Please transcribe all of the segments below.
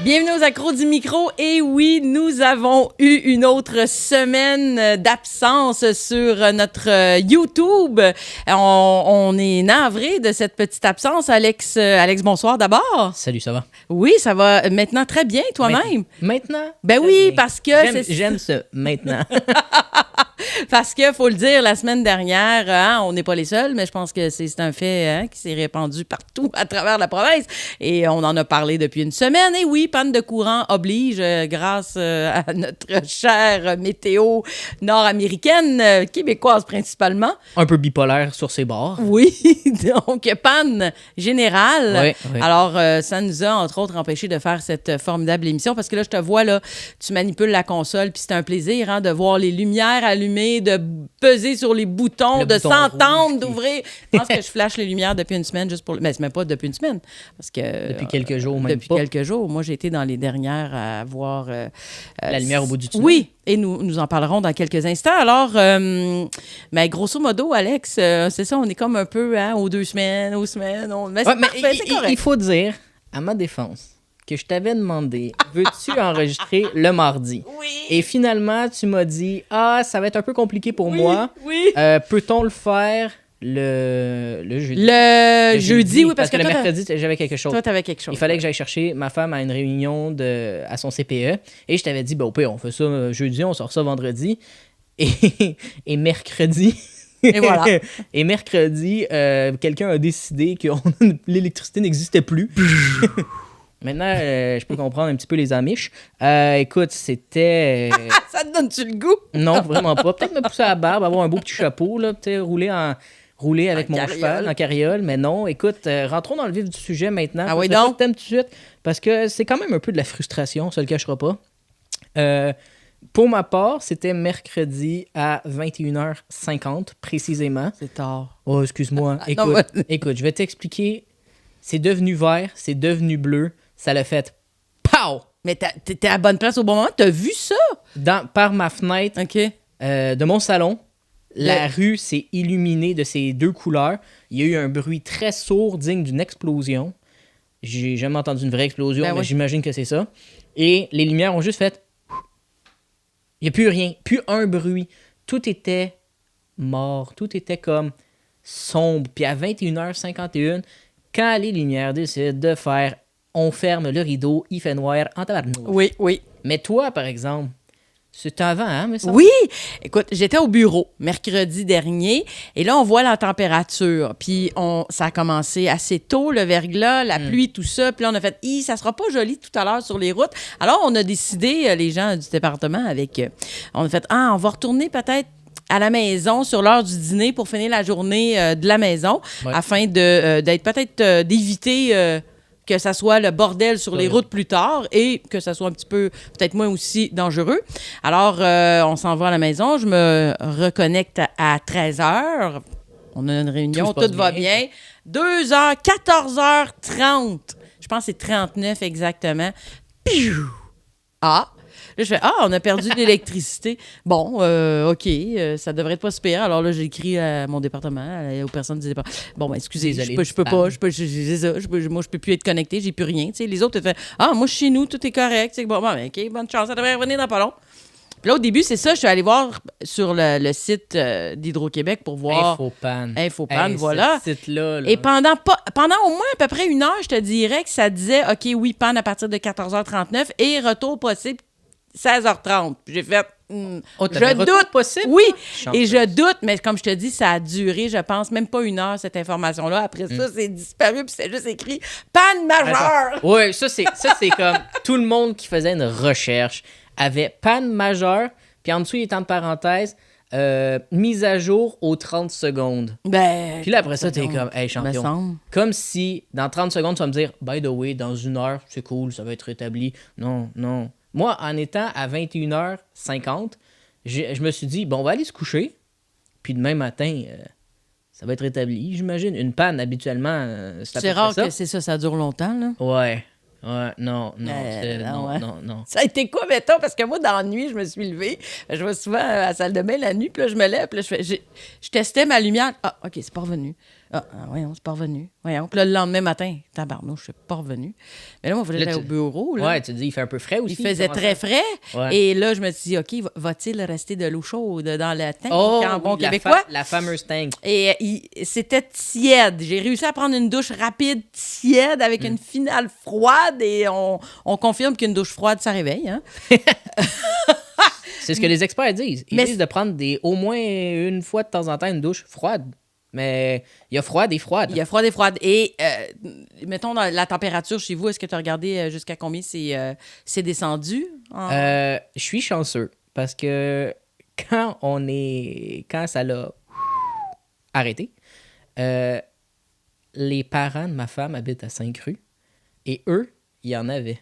Bienvenue aux accros du micro. Et oui, nous avons eu une autre semaine d'absence sur notre YouTube. On est navré de cette petite absence. Alex, bonsoir d'abord. Salut, ça va? Oui, ça va maintenant très bien, toi-même. Maintenant? Ben oui, bien. Parce que... J'aime ça, maintenant. Parce que, faut le dire, la semaine dernière, on n'est pas les seuls, mais je pense que c'est un fait qui s'est répandu partout à travers la province. Et on en a parlé depuis une semaine. Et oui, panne de courant oblige, grâce à notre chère météo nord-américaine, québécoise principalement. Un peu bipolaire sur ses bords. Oui, donc panne générale. Oui. Alors, ça nous a, entre autres, empêché de faire cette formidable émission. Parce que là, je te vois, là, tu manipules la console, puis c'est un plaisir de voir les lumières allumées, de peser sur les boutons, de s'entendre, d'ouvrir. Je pense que je flash les lumières depuis une semaine, juste pour... Mais c'est même pas depuis une semaine, parce que... Depuis quelques jours, même depuis pas. quelques jours. Moi, j'ai été dans les dernières à voir... la lumière au bout du tunnel. Oui, et nous en parlerons dans quelques instants. Alors, mais grosso modo, Alex, c'est ça, on est comme un peu aux 2 semaines, aux semaines. Mais c'est parfait, c'est correct. Il faut dire, à ma défense, que je t'avais demandé, veux-tu enregistrer le mardi? Oui. Et finalement, tu m'as dit, ça va être un peu compliqué pour moi. Oui. Peut-on le faire le jeudi? Le jeudi, oui, parce que le toi, mercredi, j'avais quelque chose. Toi, t'avais quelque chose. Il fallait que j'aille chercher ma femme à une réunion à son CPE. Et je t'avais dit, au pire, on fait ça jeudi, on sort ça vendredi. Et mercredi... Et voilà. Et mercredi, quelqu'un a décidé que l'électricité n'existait plus. Maintenant, je peux comprendre un petit peu les Amish. Écoute, c'était... Ça te donne-tu le goût? Non, vraiment pas. Peut-être me pousser à la barbe, avoir un beau petit chapeau, là, peut-être rouler avec mon cheval en carriole. Mais non, écoute, rentrons dans le vif du sujet maintenant. Ah oui, donc? donc? Tout de suite, parce que c'est quand même un peu de la frustration, on se le cachera pas. Pour ma part, c'était mercredi à 21h50, précisément. C'est tard. Oh, excuse-moi. Écoute, je vais t'expliquer. C'est devenu vert, c'est devenu bleu. Ça l'a fait POW! Mais t'es à la bonne place au bon moment? T'as vu ça? Par ma fenêtre de mon salon, la rue s'est illuminée de ces 2 couleurs. Il y a eu un bruit très sourd, digne d'une explosion. J'ai jamais entendu une vraie explosion, mais j'imagine que c'est ça. Et les lumières ont juste fait... Il n'y a plus rien, plus un bruit. Tout était mort, tout était comme sombre. Puis à 21h51, quand les lumières décident de faire « on ferme le rideau, il fait noir en tabarnouche ». Oui. Mais toi, par exemple, c'était avant, hein, mais ça? Oui! Écoute, j'étais au bureau mercredi dernier et là, on voit la température. Puis ça a commencé assez tôt, le verglas, la pluie, tout ça. Puis là, on a fait « ça sera pas joli tout à l'heure sur les routes ». Alors, on a décidé, les gens du département, on a fait « on va retourner peut-être à la maison sur l'heure du dîner pour finir la journée de la maison afin d'être peut-être d'éviter... que ça soit le bordel sur les routes plus tard et que ça soit un petit peu, peut-être moins aussi dangereux. Alors, on s'en va à la maison. Je me reconnecte à 13h. On a une réunion, tout va bien. 2h, 14h30. Je pense que c'est 39 exactement. Piou! Là, je fais « on a perdu de l'électricité. » Bon, OK, ça devrait être pas si pire. Alors là, j'ai écrit à mon département, aux personnes du département. Bon, excusez, je peux pas, moi, je peux plus être connecté, j'ai plus rien. T'sais, les autres, fait « moi, chez nous, tout est correct. » Bon, OK, bonne chance, ça devrait revenir dans pas long. Puis là, au début, c'est ça, je suis allée voir sur le site d'Hydro-Québec pour voir... Infopan, voilà. Ce site-là, là. Et pendant au moins à peu près 1 heure, je te dirais que ça disait « OK, oui, panne à partir de 14h39 et retour possible 16h30. » J'ai fait... je doute. Possible? Oui, et je doute, mais comme je te dis, ça a duré, je pense, même pas 1 heure, cette information-là. Après ça, c'est disparu, puis c'est juste écrit « panne majeure ». Oui, ça, c'est comme tout le monde qui faisait une recherche avait panne majeure, puis en dessous, il est en parenthèse, mise à jour aux 30 secondes. Puis là, après ça, t'es comme, hey, champion. Comme si, dans 30 secondes, tu vas me dire, by the way, dans 1 heure, c'est cool, ça va être rétabli. Non. Moi, en étant à 21h50, je me suis dit, bon, on va aller se coucher, puis demain matin, ça va être rétabli, j'imagine. Une panne, habituellement, c'est rare que c'est ça, ça dure longtemps, là. Ouais. Ouais, non, ouais. non. Ça a été quoi, mettons? Parce que moi, dans la nuit, je me suis levée. Je vais souvent à la salle de bain la nuit, puis là, je me lève, puis là, je testais ma lumière. Ah, OK, c'est pas revenu. Voyons, c'est pas revenu. Voyons. Puis là, le lendemain matin, tabarnouche, c'est pas revenu. Mais là, moi, il fallait aller au bureau. Là. Ouais, tu te dis, il fait un peu frais aussi. Il faisait très frais. Ouais. Et là, je me suis dit, OK, va-t-il rester de l'eau chaude dans le tank en bon oui, québécois? La fameuse tank. Et c'était tiède. J'ai réussi à prendre une douche rapide, tiède, avec une finale froide. Et on confirme qu'une douche froide, ça réveille. Hein? C'est ce que les experts disent. Ils disent de prendre au moins une fois de temps en temps une douche froide. Mais il y a froide et froide. Il y a froide et froide. Et mettons, dans la température chez vous, est-ce que tu as regardé jusqu'à combien c'est descendu? Je suis chanceux parce que quand ça l'a arrêté, les parents de ma femme habitent à Sainte-Rue et eux, il y en avait.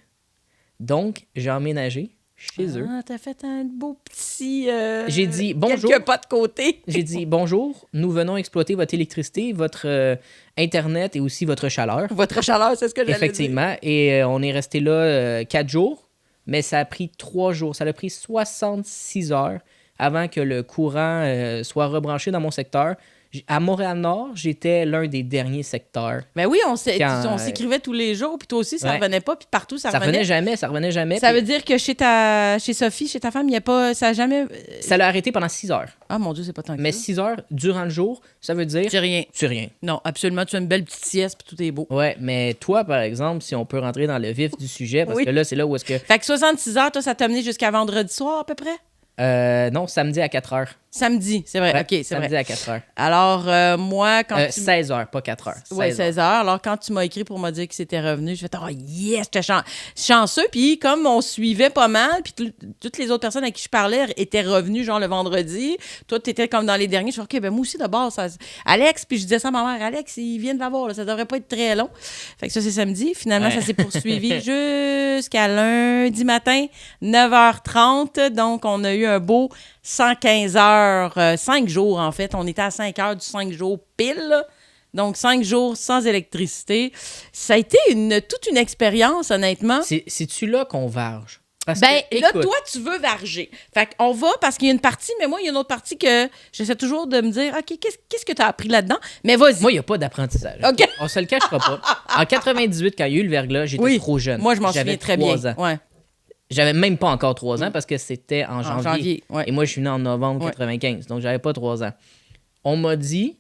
Donc, j'ai emménagé chez eux. Ah, t'as fait un beau petit... J'ai dit bonjour. Quelques pas de côté. J'ai dit bonjour, nous venons exploiter votre électricité, votre Internet et aussi votre chaleur. Votre chaleur, c'est ce que j'allais dire. Effectivement. Et on est resté là 4 jours, mais ça a pris 3 jours. Ça a pris 66 heures avant que le courant soit rebranché dans mon secteur. À Montréal-Nord, j'étais l'un des derniers secteurs. Ben oui, on s'écrivait tous les jours, puis toi aussi, ça revenait pas, puis partout, ça revenait. Ça revenait jamais. Ça veut dire que chez Sophie, chez ta femme, il n'y a pas... Ça a jamais... Ça l'a arrêté pendant 6 heures. Ah, mon Dieu, c'est pas tant que ça. Mais 6 heures durant le jour, ça veut dire... C'est rien. C'est rien. Non, absolument. Tu as une belle petite sieste, puis tout est beau. Ouais, mais toi, par exemple, si on peut rentrer dans le vif du sujet, parce que là, c'est là où est-ce que... Fait que 66 heures, toi, ça t'a mené jusqu'à vendredi soir, à peu près? Non, samedi à 4 heures. Samedi, c'est vrai. Ouais, OK, c'est samedi vrai. à 4 heures. Alors, moi, quand 16 heures, pas 4 heures. Oui, 16 heures. Alors, quand tu m'as écrit pour me dire que c'était revenu, je fait « Oh yes, j'étais chanceux. » Puis comme on suivait pas mal, puis toutes les autres personnes à qui je parlais étaient revenues, genre le vendredi. Toi, tu étais comme dans les derniers. Je fais « OK, ben moi aussi, d'abord, ça... Alex, puis je disais ça à ma mère, Alex, il vient de l'avoir, là, ça devrait pas être très long. » Fait que ça, c'est samedi. Finalement, ça s'est poursuivi jusqu'à lundi matin, 9h30. Donc, on a eu un beau 115 heures, 5 jours en fait. On était à 5 heures du 5 jours pile. Là. Donc, 5 jours sans électricité. Ça a été toute une expérience, honnêtement. C'est-tu là qu'on varge? Parce là, écoute, toi, tu veux varger. Fait qu'on va parce qu'il y a une partie, mais moi, il y a une autre partie que j'essaie toujours de me dire, OK, qu'est-ce que tu as appris là-dedans? Mais vas-y. Moi, il n'y a pas d'apprentissage. OK. On se le cachera pas. En 98, quand il y a eu le verglas, j'étais trop jeune. Moi, je m'en souviens très bien. Ans. Ouais. J'avais même pas encore 3 ans parce que c'était en janvier. Ouais. Et moi, je suis né en novembre 95. Donc, j'avais pas 3 ans. On m'a dit,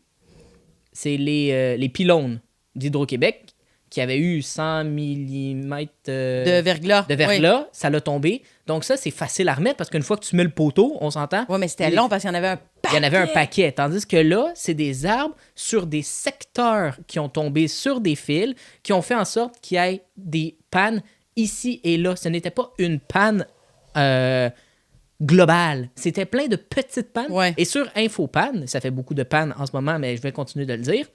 c'est les pylônes d'Hydro-Québec qui avaient eu 100 mm de verglas. Ça l'a tombé. Donc, ça, c'est facile à remettre parce qu'une fois que tu mets le poteau, on s'entend. Oui, mais c'était long parce qu'il y en avait un paquet. Il y en avait un paquet. Tandis que là, c'est des arbres sur des secteurs qui ont tombé sur des fils qui ont fait en sorte qu'il y ait des pannes ici et là. Ce n'était pas une panne globale. C'était plein de petites pannes. Ouais. Et sur Infopanne, ça fait beaucoup de pannes en ce moment, mais je vais continuer de le dire,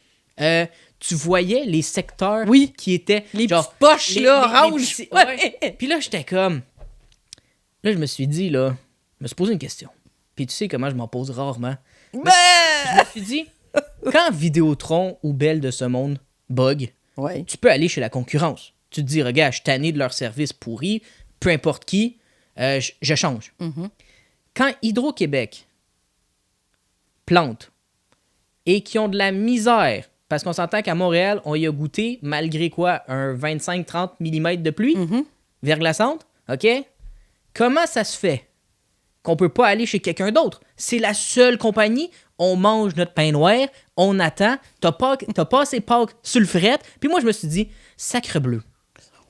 tu voyais les secteurs qui étaient... Les petites poches, là, oranges. Puis là, j'étais comme... Là, je me suis dit, là, je me suis posé une question. Puis tu sais comment je m'en pose rarement. Je me suis dit, quand Vidéotron ou Bell de ce monde bug, tu peux aller chez la concurrence. Tu te dis, regarde, je suis tanné de leur service pourri, peu importe qui, je change. Mm-hmm. Quand Hydro-Québec plante et qui ont de la misère, parce qu'on s'entend qu'à Montréal, on y a goûté, malgré quoi, un 25-30 mm de pluie verglaçante, OK? Comment ça se fait qu'on peut pas aller chez quelqu'un d'autre? C'est la seule compagnie. On mange notre pain noir, on attend, t'as pas assez Pâques sur le fret. Puis moi, je me suis dit, sacre bleu.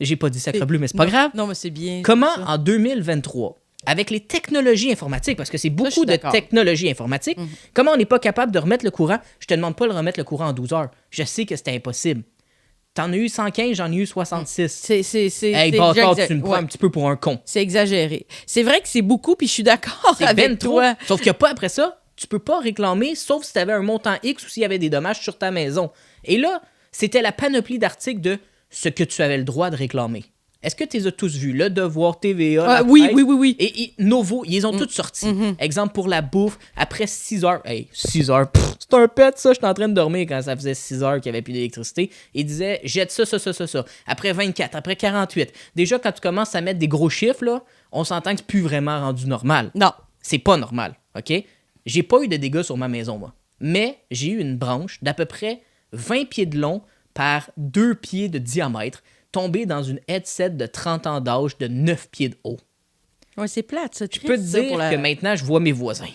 J'ai pas dit sacre bleu, mais c'est pas grave. Non, mais c'est bien. Comment, en 2023, avec les technologies informatiques, parce que c'est beaucoup de technologies informatiques, comment on n'est pas capable de remettre le courant? Je te demande pas de remettre le courant en 12 heures. Je sais que c'était impossible. T'en as eu 115, j'en ai eu 66. Hey, bâtard, tu me prends un petit peu pour un con. C'est exagéré. C'est vrai que c'est beaucoup, puis je suis d'accord avec toi. Sauf qu'il n'y a pas après ça, tu peux pas réclamer, sauf si tu avais un montant X ou s'il y avait des dommages sur ta maison. Et là, c'était la panoplie d'articles de ce que tu avais le droit de réclamer. Est-ce que tu les as tous vus? Le Devoir, TVA, la oui, Presse, oui. Et Novo, ils les ont toutes sortis. Exemple pour la bouffe, après 6 heures. Hey, 6 heures, c'est un pet, ça. J'étais en train de dormir quand ça faisait 6 heures qu'il n'y avait plus d'électricité. Ils disaient, jette ça. Après 24, après 48. Déjà, quand tu commences à mettre des gros chiffres, là, on s'entend que c'est plus vraiment rendu normal. Non. C'est pas normal, OK? J'ai pas eu de dégâts sur ma maison, moi. Mais j'ai eu une branche d'à peu près 20 pieds de long par 2 pieds de diamètre tombée dans une headset de 30 ans d'âge de 9 pieds de haut. Ouais, c'est plate, ça. Je peux te dire que maintenant, je vois mes voisins.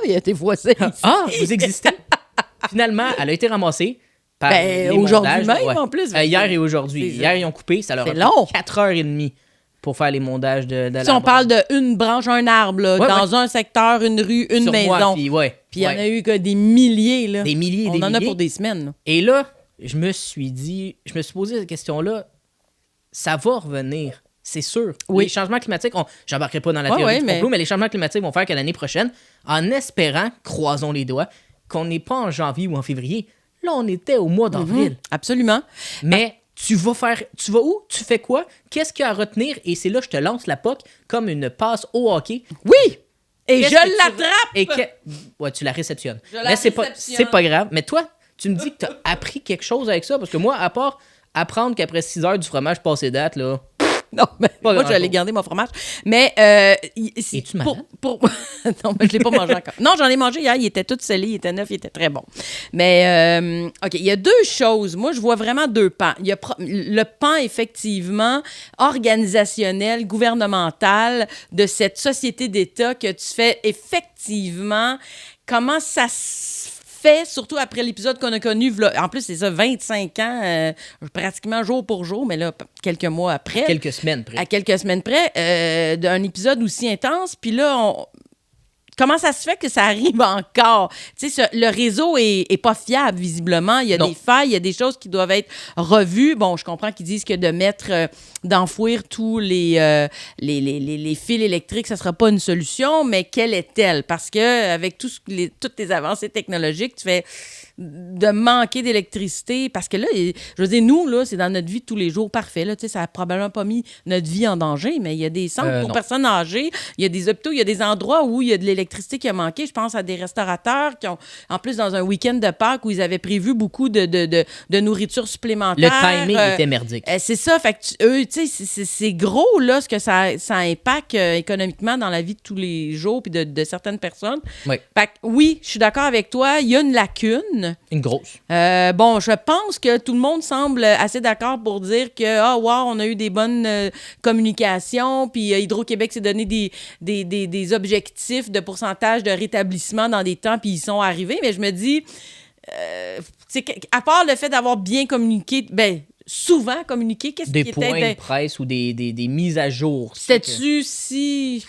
Il y a tes voisins ici. Vous existez? Finalement, elle a été ramassée par aujourd'hui même, en plus. Hier et aujourd'hui. Hier, ils ont coupé. Ça leur a pris 4h30 pour faire les mondages de la on parle d'une branche, un arbre, là, dans un secteur, une rue, une sur maison. Puis il y en a eu que des milliers. Là. Des milliers, On en a pour des semaines. Là. Et là, je me suis posé cette question-là. Ça va revenir, c'est sûr. Oui. Les changements climatiques, j'embarquerai pas dans la théorie du complot, mais les changements climatiques vont faire que l'année prochaine, en espérant, croisons les doigts, qu'on n'est pas en janvier ou en février. Là, on était au mois d'avril. Absolument. Mais tu vas où? Tu fais quoi? Qu'est-ce qu'il y a à retenir? Et c'est là que je te lance la POC comme une passe au hockey. Oui! Et je l'attrape! Ouais, tu la réceptionnes. Mais c'est pas grave. Mais toi, tu me dis que tu as appris quelque chose avec ça? Parce que moi, à part apprendre qu'après 6 heures du fromage passé date, là... Non, mais moi, j'allais garder mon fromage. Mais... Es-tu malade? Non, mais je ne l'ai pas mangé encore. Non, j'en ai mangé hier. Il était tout scellé, il était neuf, il était très bon. Mais, OK, il y a 2 choses. Moi, je vois vraiment 2 pans. Il y a le pan, effectivement, organisationnel, gouvernemental de cette société d'État que tu fais effectivement. Comment ça se fait, surtout après l'épisode qu'on a connu, en plus, c'est ça, 25 ans, pratiquement jour pour jour, mais là, quelques mois après. À quelques semaines près. À quelques semaines près, d'un épisode aussi intense. Puis là, comment ça se fait que ça arrive encore? Tu sais, le réseau est pas fiable, visiblement. Il y a des failles, il y a des choses qui doivent être revues. Bon, je comprends qu'ils disent que d'enfouir tous les fils électriques, ça sera pas une solution, mais quelle est-elle? Parce que avec toutes les avancées technologiques, tu fais de manquer d'électricité. Parce que là, je veux dire, nous, là, c'est dans notre vie de tous les jours parfait. Là, tu sais, ça a probablement pas mis notre vie en danger, mais il y a des centres pour personnes âgées, il y a des hôpitaux, il y a des endroits où il y a de l'électricité qui a manqué. Je pense à des restaurateurs qui ont, en plus, dans un week-end de Pâques où ils avaient prévu beaucoup de nourriture supplémentaire. Le timing était merdique. C'est ça. Fait que eux, tu sais, c'est gros, là, ce que ça impacte économiquement dans la vie de tous les jours puis de certaines personnes. Oui. Fait que oui, je suis d'accord avec toi. Il y a une lacune. Une grosse. Bon, je pense que tout le monde semble assez d'accord pour dire que, on a eu des bonnes communications, puis Hydro-Québec s'est donné des objectifs de pourcentage de rétablissement dans des temps, puis ils sont arrivés. Mais je me dis, à part le fait d'avoir bien communiqué, souvent communiqué, qu'est-ce qui était... Des points de presse ou des mises à jour. Sais-tu si...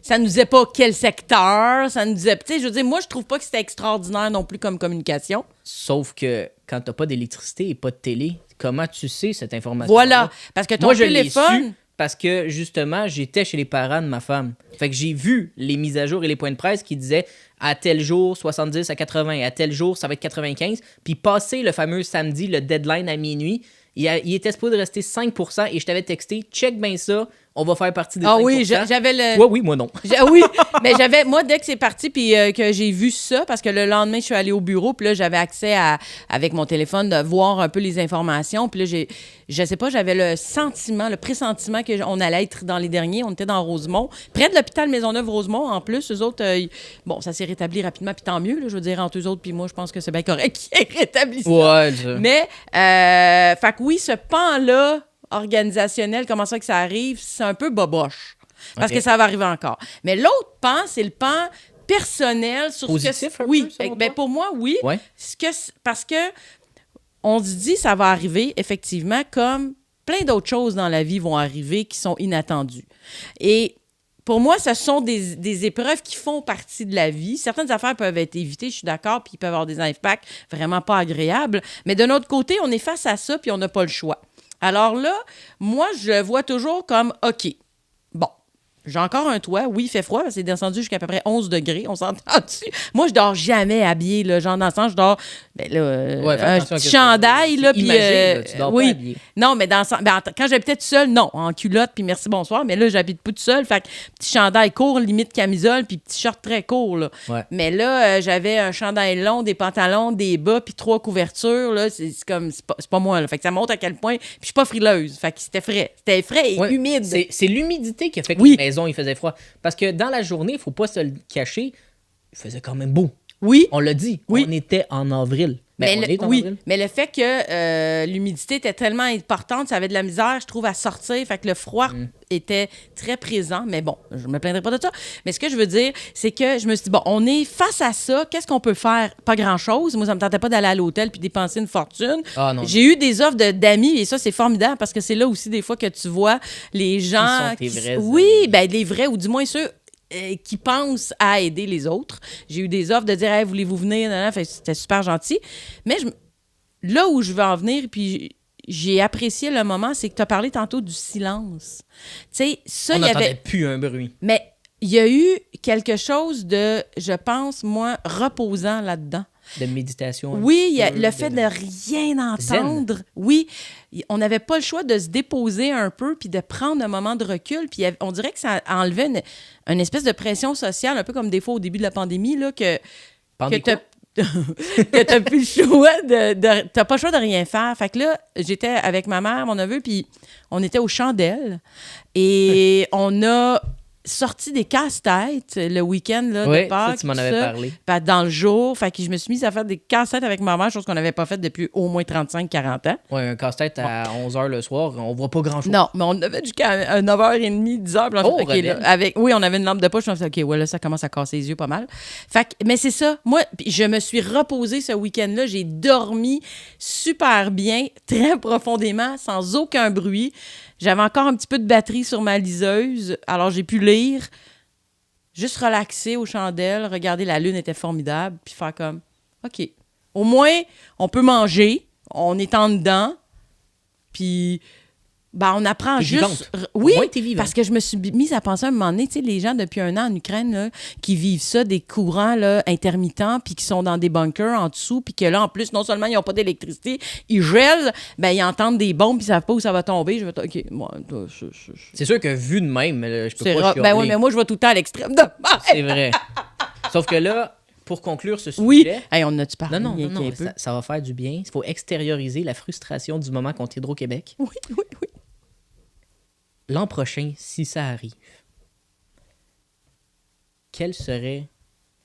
Ça nous disait pas quel secteur, ça nous disait... Tu sais, je veux dire, moi, je trouve pas que c'était extraordinaire non plus comme communication. Sauf que quand t'as pas d'électricité et pas de télé, comment tu sais cette information? Voilà, parce que ton téléphone... Moi, je l'ai su parce que, justement, j'étais chez les parents de ma femme. Fait que j'ai vu les mises à jour et les points de presse qui disaient à tel jour, 70 à 80, à tel jour, ça va être 95. Puis passé le fameux samedi, le deadline à minuit, il était supposé de rester 5% et je t'avais texté, check bien ça, on va faire partie des 5%. Ah oui, j'avais le... Toi, oui, moi non. Oui, mais moi, dès que c'est parti, puis que j'ai vu ça, parce que le lendemain, je suis allée au bureau, puis là, j'avais accès avec mon téléphone, de voir un peu les informations, puis là, je sais pas, j'avais le pressentiment qu'on allait être dans les derniers. On était dans Rosemont, près de l'hôpital Maisonneuve-Rosemont, en plus. Eux autres, bon, ça s'est rétabli rapidement, puis tant mieux, là, je veux dire, entre eux autres, puis moi, je pense que c'est bien correct qu'il ait rétabli ça. Ouais, Mais, fait que oui, ce pan-là, organisationnel, comment ça que ça arrive, c'est un peu boboche. Parce que ça va arriver encore. Mais l'autre pan, c'est le pan personnel sur positif, ce que... un Oui, peu, pour moi, oui. Ouais. Parce que on se dit ça va arriver, effectivement, comme plein d'autres choses dans la vie vont arriver qui sont inattendues. Et pour moi, ce sont des épreuves qui font partie de la vie. Certaines affaires peuvent être évitées, je suis d'accord, puis ils peuvent avoir des impacts vraiment pas agréables. Mais de notre côté, on est face à ça, puis on n'a pas le choix. Alors là, moi, je le vois toujours comme, OK, bon, J'ai encore un toit. Oui, il fait froid. C'est descendu jusqu'à peu près 11 degrés. On s'entend-tu? Moi, je dors jamais habillée. Là. Genre, dans le sens, je dors un petit chandail. Là, puis, tu dors pas habillée. Non, mais quand j'habitais toute seule, non. En culotte, puis merci, bonsoir. Mais là, j'habite pas toute seule. Fait que petit chandail court, limite camisole, puis petit short très court. Là. Ouais. Mais là, j'avais un chandail long, des pantalons, des bas, puis 3 couvertures. Là. C'est comme... C'est pas moi. Là. Fait que ça montre à quel point... Puis je suis pas frileuse. Fait que c'était frais. C'était frais et humide. C'est l'humidité qui a fait que les maisons, il faisait froid. Parce que dans la journée, il faut pas se le cacher, il faisait quand même beau. Oui. On l'a dit. On était en avril. Mais le fait que l'humidité était tellement importante, ça avait de la misère, je trouve, à sortir. Fait que le froid était très présent. Mais bon, je me plaindrai pas de ça. Mais ce que je veux dire, c'est que je me suis dit, bon, on est face à ça. Qu'est-ce qu'on peut faire? Pas grand-chose. Moi, ça me tentait pas d'aller à l'hôtel puis dépenser une fortune. Ah, non. J'ai eu des offres d'amis et ça, c'est formidable parce que c'est là aussi des fois que tu vois les gens... Qui sont tes vrais oui, amis. ben les vrais, ou du moins ceux... qui pensent à aider les autres. J'ai eu des offres de dire hey, voulez-vous venir? C'était super gentil. Mais là où je veux en venir, puis j'ai apprécié le moment, c'est que tu as parlé tantôt du silence. Tu sais, ça, on n'entendait plus un bruit. Mais il y a eu quelque chose de, je pense, moi, reposant là-dedans. De méditation. Oui, il y a le fait de rien entendre. Zen. Oui, on n'avait pas le choix de se déposer un peu puis de prendre un moment de recul. Puis on dirait que ça enlevait une espèce de pression sociale, un peu comme des fois au début de la pandémie, là, que t'as plus le choix t'as pas le choix de rien faire. Fait que là, j'étais avec ma mère, mon neveu, puis on était aux chandelles et on a sorti des casse-têtes le week-end là, de Pâques. Ça, tu m'en avais parlé. Dans le jour. Fait que je me suis mise à faire des casse-têtes avec ma mère, chose qu'on n'avait pas faite depuis au moins 35-40 ans. Oui, un casse-tête à 11h le soir, on voit pas grand-chose. Non, mais on avait jusqu'à 9h30, 10h. Oui, on avait une lampe de poche. On fait, OK, ouais, là, ça commence à casser les yeux pas mal. Fait que, mais c'est ça. Moi, je me suis reposée ce week-end-là. J'ai dormi super bien, très profondément, sans aucun bruit. J'avais encore un petit peu de batterie sur ma liseuse, alors j'ai pu lire, juste relaxer aux chandelles, regarder la lune était formidable, puis faire comme, OK, au moins, on peut manger, on est en dedans, puis on apprend t'es juste... Vivante. Oui, parce que je me suis mise à penser à un moment donné, tu sais, les gens depuis 1 an en Ukraine, là, qui vivent ça, des courants là, intermittents, puis qui sont dans des bunkers en dessous, puis que là, en plus, non seulement ils n'ont pas d'électricité, ils gèlent, ils entendent des bombes, puis ils ne savent pas où ça va tomber. Je vais OK, moi... C'est sûr que vu de même, je peux pas chialer. Oui, mais moi, je vais tout le temps à l'extrême de... C'est vrai. Sauf que là... Pour conclure ce sujet... Oui. Hey, on a-tu parlé? Non, ça va faire du bien. Il faut extérioriser la frustration du moment contre Hydro-Québec. Oui. L'an prochain, si ça arrive, quelle serait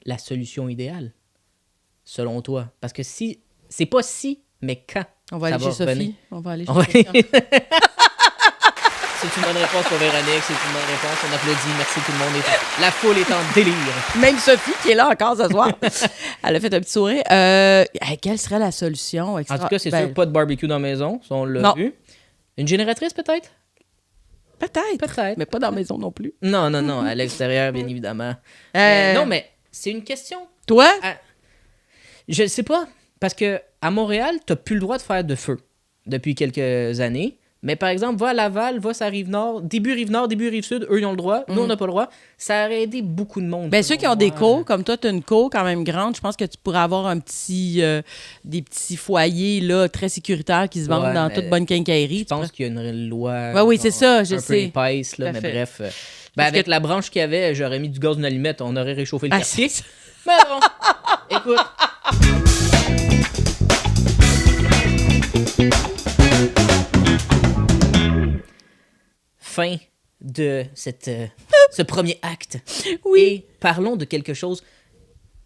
la solution idéale, selon toi? Parce que si... C'est pas si, mais quand. On va aller chez Sophie. On va aller chez Sophie. Sophie. C'est une bonne réponse pour Véronique, c'est une bonne réponse. On applaudit, merci tout le monde. La foule est en délire. Même Sophie, qui est là encore ce soir, elle a fait un petit sourire. Quelle serait la solution? En tout cas, c'est sûr, pas de barbecue dans la maison, ça, on l'a vu. Une génératrice, peut-être? Peut-être, mais pas dans la maison non plus. Non, à l'extérieur, bien évidemment. Non, mais c'est une question. Toi? Je ne sais pas, parce que à Montréal, tu n'as plus le droit de faire de feu depuis quelques années. Mais par exemple, va à Laval, va à Rive-Nord, début Rive-Nord, début Rive-Sud, eux, ils ont le droit, nous, on n'a pas le droit. Ça aurait aidé beaucoup de monde. Ceux qui ont des cours, comme toi, tu as une cour quand même grande, je pense que tu pourrais avoir des petits foyers là, très sécuritaires qui se vendent dans toute bonne quincaillerie. Je pense qu'il y a une loi c'est ça, je sais. Un peu épaisse, là, mais bref. Avec la branche qu'il y avait, j'aurais mis du gaz d'une allumette, on aurait réchauffé le quartier. Mais bon, écoute... Fin de ce premier acte. Oui. Et parlons de quelque chose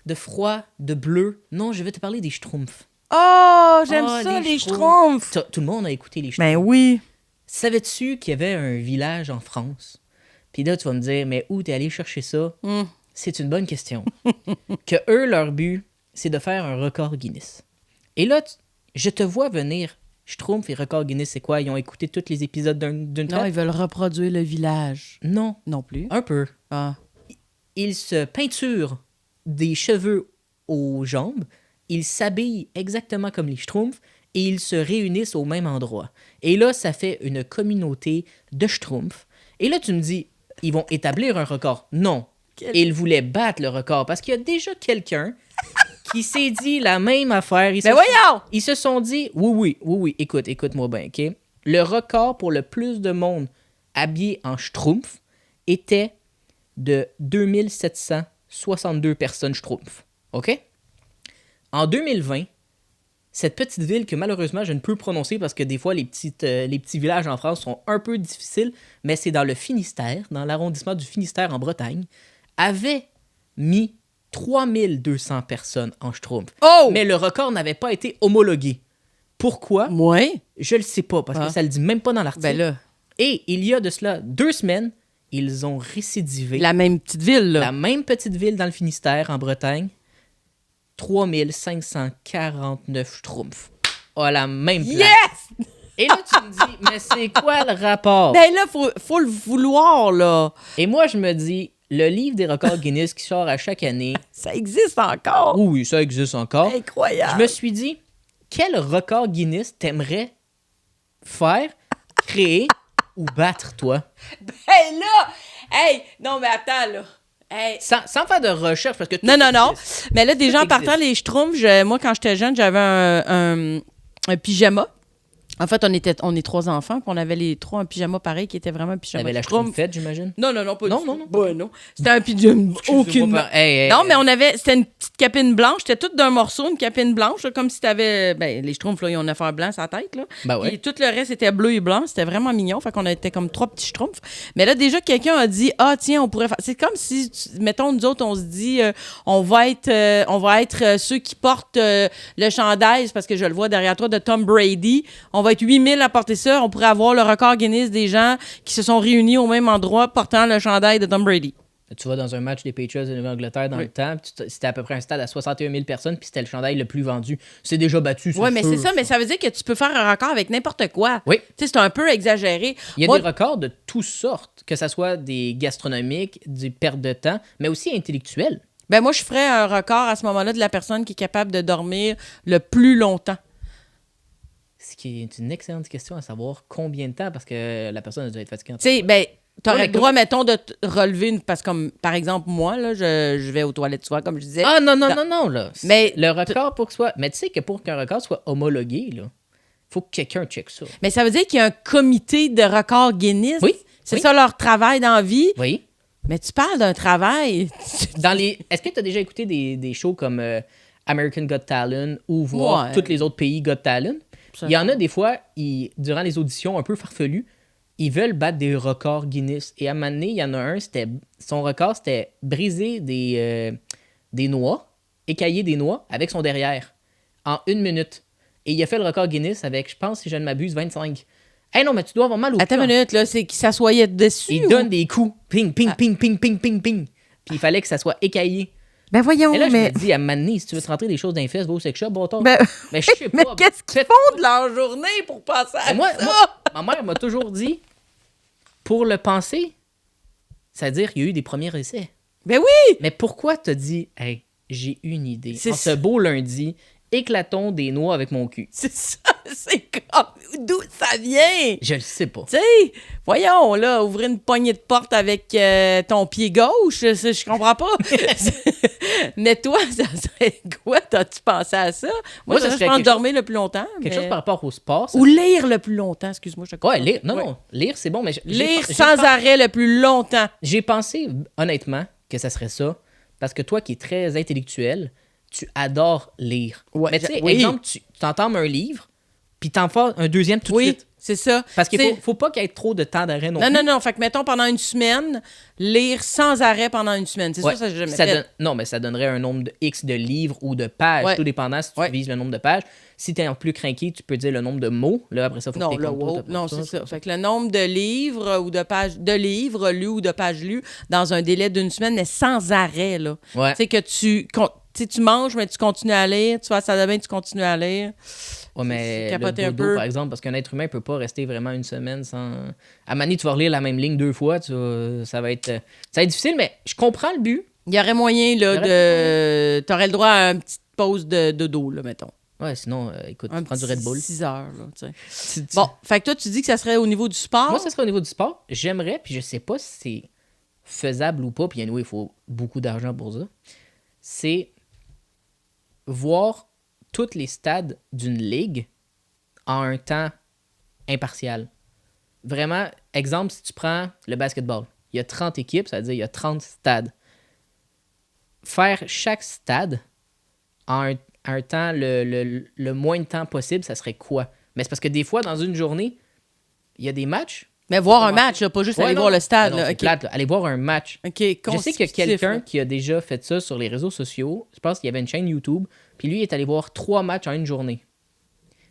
de froid, de bleu. Non, je vais te parler des Schtroumpfs. Oh, j'aime ça, les Schtroumpfs. Tout le monde a écouté les Schtroumpfs. Ben oui. Savais-tu qu'il y avait un village en France? Puis là, tu vas me dire, mais où t'es allé chercher ça? C'est une bonne question. Que eux, leur but, c'est de faire un record Guinness. Et là, je te vois venir... Schtroumpf et record Guinness, c'est quoi? Ils ont écouté tous les épisodes d'une traite? Non, ils veulent reproduire le village. Non. Non plus. Un peu. Ah. Ils se peinturent des cheveux aux jambes, ils s'habillent exactement comme les Schtroumpfs et ils se réunissent au même endroit. Et là, ça fait une communauté de Schtroumpfs. Et là, tu me dis, ils vont établir un record. Non. Ils voulaient battre le record parce qu'il y a déjà quelqu'un qui s'est dit la même affaire. Ils se sont dit, oui, écoute-moi bien, OK? Le record pour le plus de monde habillé en schtroumpf était de 2762 personnes schtroumpf. OK? En 2020, cette petite ville que malheureusement je ne peux prononcer parce que des fois les petits villages en France sont un peu difficiles, mais c'est dans le Finistère, dans l'arrondissement du Finistère en Bretagne, avait mis 3200 personnes en schtroumpf. Oh! Mais le record n'avait pas été homologué. Pourquoi? Ouais. Je le sais pas parce que ça le dit même pas dans l'article. Ben là. Et il y a de cela 2 semaines, ils ont récidivé. La même petite ville, là. La même petite ville dans le Finistère, en Bretagne. 3549 schtroumpfs. À la même place. Yes! Et là, tu me dis, mais c'est quoi le rapport? Ben là, faut le vouloir, là. Et moi, je me dis, le livre des records Guinness qui sort à chaque année... Ça existe encore. Oui, ça existe encore. Incroyable. Je me suis dit, quel record Guinness t'aimerais faire, créer ou battre, toi? Ben là! Hey! Non, mais attends, là. Hey. Sans faire de recherche, parce que... Non. Mais là, déjà, en existe. partant, les schtroumpfs, moi, quand j'étais jeune, j'avais un pyjama. En fait, on est 3 enfants, puis on avait les 3 un pyjama pareil qui était vraiment un pyjama. T'avais la schtroumpfette, j'imagine? Non, pas Non, du non, tout. non. Ben, non. C'était un pyjama. Aucune. Non, mais c'était une petite capine blanche. C'était tout d'un morceau, une capine blanche, là, comme si t'avais. Ben, les schtroumpfs, là, ils ont un affaire blanc sur la tête, là. Ben ouais. Et tout le reste était bleu et blanc. C'était vraiment mignon. Fait qu'on était comme 3 petits schtroumpfs. Mais là, déjà, quelqu'un a dit, ah, tiens, on pourrait faire. C'est comme si, mettons, nous autres, on se dit, on va être ceux qui portent le chandail, parce que je le vois derrière toi, de Tom Brady. On va être 8000 à porter ça. On pourrait avoir le record Guinness des gens qui se sont réunis au même endroit portant le chandail de Tom Brady. Tu vas dans un match des Patriots de Nouvelle-Angleterre dans le temps, c'était à peu près un stade à 61 000 personnes, puis c'était le chandail le plus vendu. C'est déjà battu, Oui, mais sûr. c'est ça, mais ça veut dire que tu peux faire un record avec n'importe quoi. Oui. Tu sais, c'est un peu exagéré. Il y a des records de toutes sortes, que ce soit des gastronomiques, des pertes de temps, mais aussi intellectuels. Ben moi, je ferais un record à ce moment-là de la personne qui est capable de dormir le plus longtemps. Ce qui est une excellente question à savoir combien de temps, parce que la personne doit être fatiguée. Tu sais, ben, t'aurais le droit, mettons, de relever parce que, comme, par exemple, moi, là, je vais aux toilettes souvent, comme je disais. Ah, non, là. Mais le record pour que soit... Mais tu sais que pour qu'un record soit homologué, là, faut que quelqu'un check ça. Mais ça veut dire qu'il y a un comité de record Guinness. Oui. C'est ça leur travail dans la vie. Oui. Mais tu parles d'un travail. Est-ce que tu as déjà écouté des shows comme American Got Talent ou voir tous les autres pays Got Talent? Il y en a des fois, durant les auditions un peu farfelues, ils veulent battre des records Guinness. Et à un moment donné, il y en a un, son record, c'était briser des noix, écailler des noix avec son derrière en 1 minute. Et il a fait le record Guinness avec, je pense, si je ne m'abuse, 25. Hey non, mais tu dois avoir mal au cul. Attends une minute, là, c'est qu'il s'assoyait dessus. Il donne des coups. Ping, ping, ping, ping, ping, ping, ping. Puis il fallait que ça soit écaillé. Ben voyons, et là, mais... je me dis, à un moment donné, si tu veux te rentrer des choses dans les fesses, va au sex shop, bon, mais je sais pas. Mais qu'est-ce qu'ils font de leur journée pour penser à moi, ça? Ma mère m'a toujours dit, pour le penser, c'est-à-dire qu'il y a eu des premiers essais. Ben oui! Mais pourquoi t'as dit, hey, j'ai une idée. C'est ce beau lundi, éclatons des noix avec mon cul. C'est ça, c'est comme... D'où ça vient? Je le sais pas. Tu sais, voyons, là, ouvrir une poignée de porte avec ton pied gauche, je comprends pas. Mais toi, ça serait quoi? T'as-tu pensé à ça? Moi, ça serait dormir le plus longtemps. Quelque chose par rapport au sport. Ou lire le plus longtemps, excuse-moi. Je te ouais, lire. Non, lire, c'est bon, mais... Lire sans arrêt le plus longtemps. J'ai pensé, honnêtement, que ça serait ça, parce que toi qui es très intellectuel, tu adores lire. Ouais, mais tu sais, exemple, tu t'entends un livre, puis t'en fais un deuxième tout de suite. Oui, c'est ça. Parce qu'il faut pas qu'il y ait trop de temps d'arrêt non plus. Non. Fait que, mettons, pendant une semaine, lire sans arrêt pendant une semaine. C'est ça, j'ai jamais fait. Non, mais ça donnerait un nombre de X de livres ou de pages, tout dépendant si tu vises le nombre de pages. Si t'es en plus craqué, tu peux dire le nombre de mots. Là, après ça, faut que tu Non, c'est ça. Fait que le nombre de livres ou de pages, de livres lus ou de pages lues dans un délai d'une semaine, mais sans arrêt, là. Ouais. Tu sais que tu manges, mais tu continues à lire. Tu vas à la salle de bain, tu continues à lire. Ouais, mais le dodo, par exemple, parce qu'un être humain peut pas rester vraiment une semaine sans... À Mani, tu vas relire la même ligne 2 fois, ça va être difficile, mais je comprends le but. Il y aurait moyen, là, t'aurais le droit à une petite pause de dodo, là, mettons. Ouais, sinon, écoute, tu prends du Red Bull. 6 heures, là, tu sais. Bon, fait que toi, tu dis que ça serait au niveau du sport? Moi, ça serait au niveau du sport. J'aimerais, puis je sais pas si c'est faisable ou pas, puis anyway, il faut beaucoup d'argent pour ça, c'est voir tous les stades d'une ligue en un temps impartial. Vraiment, exemple, si tu prends le basketball, il y a 30 équipes, ça veut dire il y a 30 stades. Faire chaque stade en un temps, le moins de temps possible, ça serait quoi? Mais c'est parce que des fois, dans une journée, il y a des matchs. Mais voir un match, là, pas juste aller voir le stade. Non, là. c'est plate, là. Aller voir un match. OK, Je sais qu'il y a quelqu'un là. qui a déjà fait ça sur les réseaux sociaux. Je pense qu'il y avait une chaîne YouTube. Puis lui, il est allé voir 3 matchs en une journée.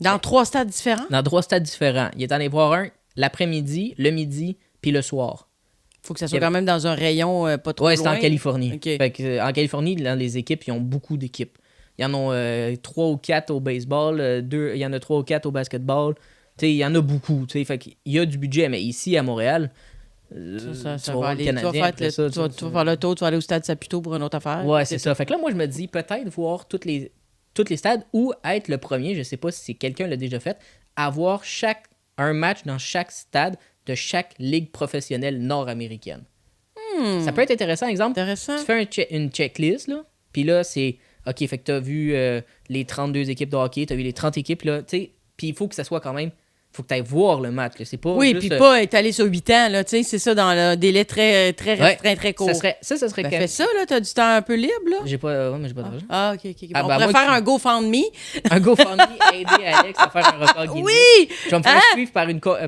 Dans 3 stades différents? Dans 3 stades différents. Il est allé voir un l'après-midi, le midi, puis le soir. Faut que ça soit quand même dans un rayon pas trop loin. Ouais, c'est en Californie. Okay. Fait que, en Californie, dans les équipes, ils ont beaucoup d'équipes. Il y en a 3 ou 4 au baseball, il y en a 3 ou 4 au basketball. Il y en a beaucoup. Fait qu'il y a du budget, mais ici, à Montréal, ça va aller. Tu vas faire le tour, tu vas aller au stade Saputo pour une autre affaire. Ouais, c'est ça. Fait que là, moi, je me dis peut-être voir tous les stades ou être le premier, je sais pas si quelqu'un l'a déjà fait, avoir un match dans chaque stade de chaque ligue professionnelle nord-américaine. Ça peut être intéressant. Exemple, tu fais une checklist, là, puis là, c'est OK, fait que tu as vu les 32 équipes de hockey, tu as vu les 30 équipes, là, tu sais, puis il faut que ça soit quand même. Faut que tu ailles voir le match. Là. C'est pas oui, puis pas être allé sur 8 ans. Là, c'est ça, dans le délai très, très restreint, très court. Ça serait fais ça, là. T'as du temps un peu libre, là. J'ai pas d'argent. Ah, OK. On pourrait faire un GoFundMe. Un GoFundMe, aider Alex à faire un record Guinness. Oui! Je vais me faire suivre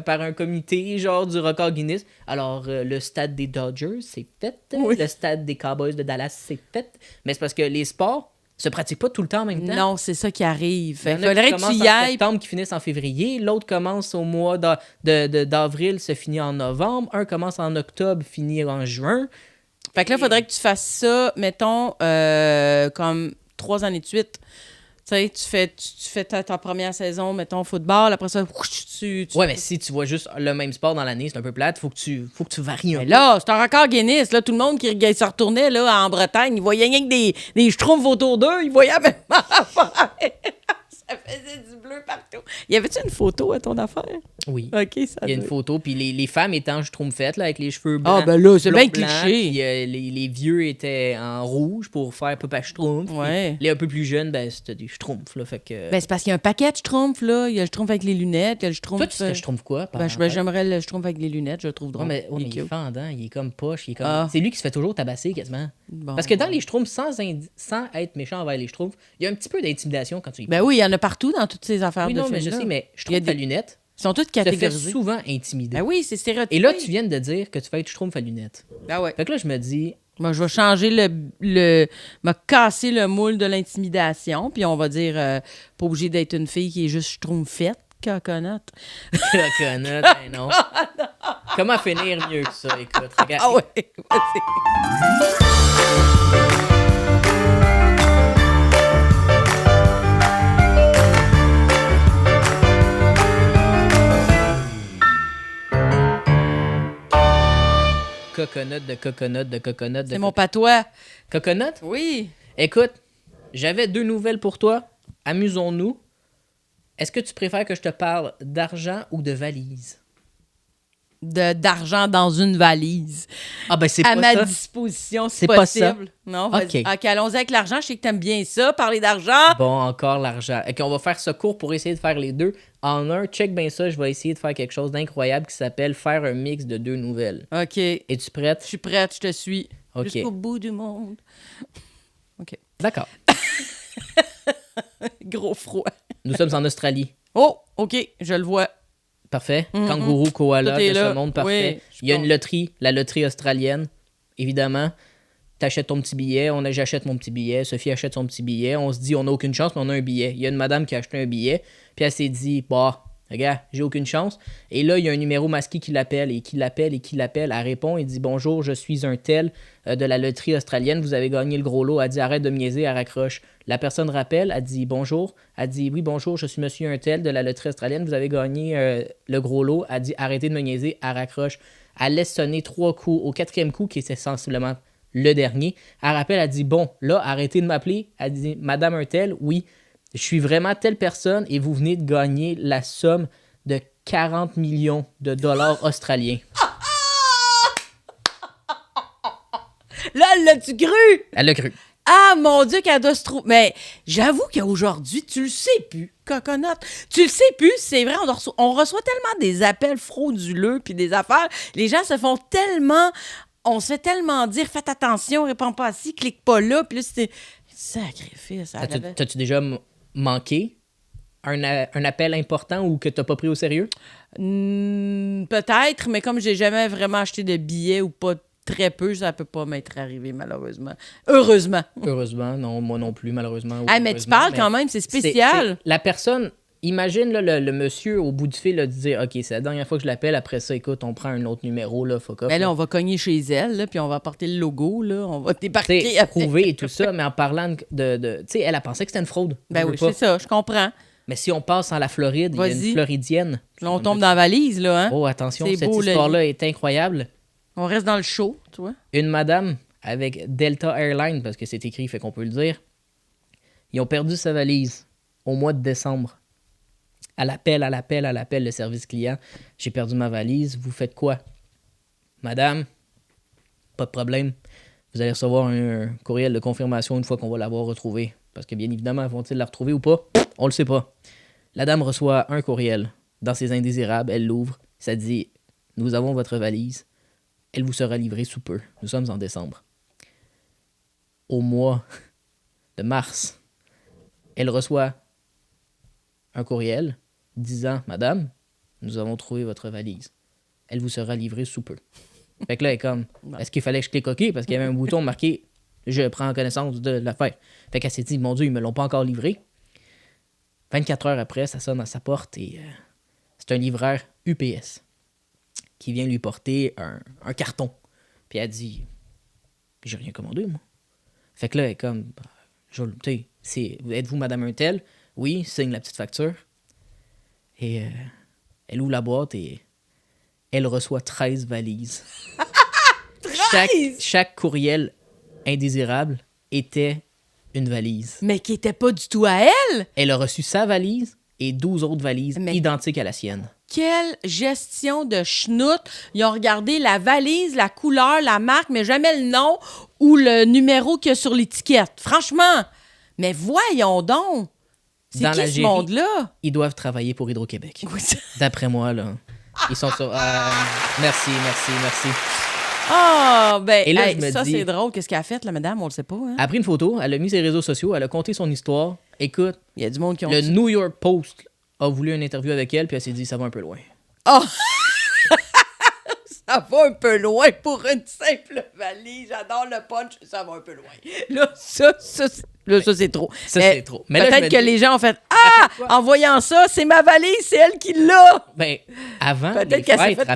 par un comité, genre du record Guinness. Alors, le stade des Dodgers, c'est fait. Oui. Le stade des Cowboys de Dallas, c'est fait. Mais c'est parce que les sports se pratique pas tout le temps en même temps. Non, c'est ça qui arrive. Il faudrait que tu y ailles. En septembre qui finissent en février, l'autre commence au mois d'avril, se finit en novembre, un commence en octobre, finit en juin. Fait que là, il faudrait que tu fasses ça, mettons, comme 3 années de suite. Tu sais, tu fais ta première saison, mettons, football, après ça, tu... Ouais, mais si tu vois juste le même sport dans l'année, c'est un peu plate, faut que tu varies un peu. Mais là, c'est un record Guinness, là, tout le monde qui se retournait, là, en Bretagne, il voyait rien que des schtroumpfs autour d'eux, il voyait même affaire. Ça faisait du bleu partout. Y avait-tu une photo à ton affaire? Oui. OK, il y a une photo, puis les femmes étaient en schtroumpfettes, là, avec les cheveux blancs. Ah, ben là, c'est bien blanc, cliché. Puis les vieux étaient en rouge pour faire Papa Schtroumpf. Ouais. Les un peu plus jeunes, ben, c'était des schtroumpfs, là, fait que... Ben, c'est parce qu'il y a un paquet de schtroumpfs, là. Il y a le schtroumpf avec les lunettes, il y a le schtroumpf... Toi, tu serais schtroumpf quoi? J'aimerais le schtroumpf avec les lunettes, je le trouve drôle. Mais il est fendant, il est comme poche, il est comme... C'est lui qui se fait toujours tabasser, quasiment. Bon, parce que dans les schtroumpfs, sans être méchant envers les schtroumpfs, il y a un petit peu d'intimidation quand tu y penses. Ben oui, il y en a partout dans toutes ces affaires de non, films. Mais je sais, mais schtroumpf à lunettes... Ils sont toutes catégorisés. Se fait souvent intimider. Ben oui, c'est stéréotypé. Et là, tu viens de dire que tu vas être schtroumpf à lunettes. Ben ouais. Fait que là, je me dis... Moi, je vais changer m'a casser le moule de l'intimidation, puis on va dire, pas obligé d'être une fille qui est juste schtroumpfette, coconote. Coconote, ben non. Comment finir mieux que ça, écoute, regarde. Ah ouais, vas-y. Coconut. C'est mon patois. Coconut? Oui. Écoute, j'avais 2 nouvelles pour toi. Amusons-nous. Est-ce que tu préfères que je te parle d'argent ou de valise? D'argent dans une valise. Ah ben c'est pas ça. À ma disposition, si c'est possible. Pas ça. Non, vas-y. OK, allons-y avec l'argent. Je sais que t'aimes bien ça, parler d'argent. Bon, encore l'argent. OK, on va faire ce cours pour essayer de faire les deux. En un, check bien ça, je vais essayer de faire quelque chose d'incroyable qui s'appelle faire un mix de 2 nouvelles. OK. Es-tu prête? Je suis prête, je te suis. OK. Jusqu'au bout du monde. OK. D'accord. Gros froid. Nous sommes en Australie. Oh, OK, je le vois. Parfait. Kangourou, koala, de là. ce monde, parfait. Oui, il y a une loterie, la loterie australienne, évidemment. T'achètes ton petit billet, j'achète mon petit billet, Sophie achète son petit billet, on se dit on n'a aucune chance, mais on a un billet. Il y a une madame qui a acheté un billet, puis elle s'est dit, bah, regarde, j'ai aucune chance. Et là, il y a un numéro masqué qui l'appelle, et qui l'appelle. Elle répond, il dit, bonjour, je suis un tel de la loterie australienne, vous avez gagné le gros lot. Elle dit, arrête de me niaiser, elle raccroche. La personne rappelle, elle dit, bonjour. Elle dit, oui, bonjour, je suis monsieur un tel de la loterie australienne, vous avez gagné le gros lot. Elle dit, arrêtez de me niaiser, elle raccroche. Elle laisse sonner 3 coups. Au 4e coup, qui était sensiblement le dernier, elle rappelle, elle dit, bon, là, arrêtez de m'appeler. Elle dit, madame un tel, oui, je suis vraiment telle personne et vous venez de gagner la somme de 40 millions de dollars australiens. Elle l'a-tu cru? Elle l'a cru. Ah, mon Dieu, qu'elle doit se trouver. Mais j'avoue qu'aujourd'hui, tu le sais plus, Coconut. Tu le sais plus, c'est vrai, on reçoit tellement des appels frauduleux puis des affaires. Les gens se font tellement... On se fait tellement dire, faites attention, réponds pas ici, clique pas là. Puis là, c'était... Sacrifice. T'as-tu déjà manqué un appel important ou que t'as pas pris au sérieux? Peut-être, mais comme j'ai jamais vraiment acheté de billets ou pas très peu, ça peut pas m'être arrivé, malheureusement. Heureusement. Heureusement, non, moi non plus, malheureusement. Mais tu parles quand même, c'est spécial. La personne, imagine là, le monsieur au bout du fil là, dire OK, c'est la dernière fois que je l'appelle, après ça, écoute, on prend un autre numéro, là, fuck up. Mais là, on va cogner chez elle, là, puis on va apporter le logo, là, on va débarquer. Prouver et tout ça, mais en parlant de tu sais, elle a pensé que c'était une fraude. Ben oui, c'est ça, je comprends. Mais si on passe en la Floride, il y a une Floridienne. Là, on tombe dans la valise, là, hein? Oh, attention, cette histoire-là est incroyable. On reste dans le show, tu vois. Une madame avec Delta Airlines, parce que c'est écrit, fait qu'on peut le dire, ils ont perdu sa valise au mois de décembre. À l'appel, le service client. J'ai perdu ma valise, vous faites quoi? Madame, pas de problème. Vous allez recevoir un courriel de confirmation une fois qu'on va l'avoir retrouvée. Parce que bien évidemment, vont-ils la retrouver ou pas? On le sait pas. La dame reçoit un courriel. Dans ses indésirables, elle l'ouvre. Ça dit « Nous avons votre valise. Elle vous sera livrée sous peu. Nous sommes en décembre. » Au mois de mars, elle reçoit un courriel disant « Madame, nous avons trouvé votre valise. Elle vous sera livrée sous peu. » Fait que là, elle est comme « Est-ce qu'il fallait que je clique OK? » Parce qu'il y avait un bouton marqué « Je prends connaissance de l'affaire. » Fait qu'elle s'est dit « Mon Dieu, ils me l'ont pas encore livré. » 24 heures après, ça sonne à sa porte et c'est un livreur UPS qui vient lui porter un carton. Puis elle dit « J'ai rien commandé, moi. » Fait que là, elle est comme « Êtes-vous Madame Untel? » « Oui, signe la petite facture. » Et elle ouvre la boîte et elle reçoit 13 valises. 13? Chaque courriel indésirable était une valise. Mais qui était pas du tout à elle? Elle a reçu sa valise et 12 autres valises identiques à la sienne. Quelle gestion de schnout! Ils ont regardé la valise, la couleur, la marque, mais jamais le nom ou le numéro qu'il y a sur l'étiquette. Franchement! Mais voyons donc! C'est dans qui ce monde-là? Ils doivent travailler pour Hydro-Québec. Oui. D'après moi, là. Ils sont sur... merci. Ah, ben, et là, c'est drôle. Qu'est-ce qu'elle a fait, la madame? On le sait pas. Hein? Elle a pris une photo, elle a mis ses réseaux sociaux, elle a conté son histoire. Écoute, il y a du monde qui ont le New York Post a voulu une interview avec elle, puis elle s'est dit, ça va un peu loin. Oh! Ça va un peu loin pour une simple valise. J'adore le punch, ça va un peu loin. Là, ça, c'est trop. Ça, c'est trop. Mais peut-être que les gens ont fait « Ah! En voyant ça, c'est ma valise, c'est elle qui l'a! » Ben, avant les fêtes,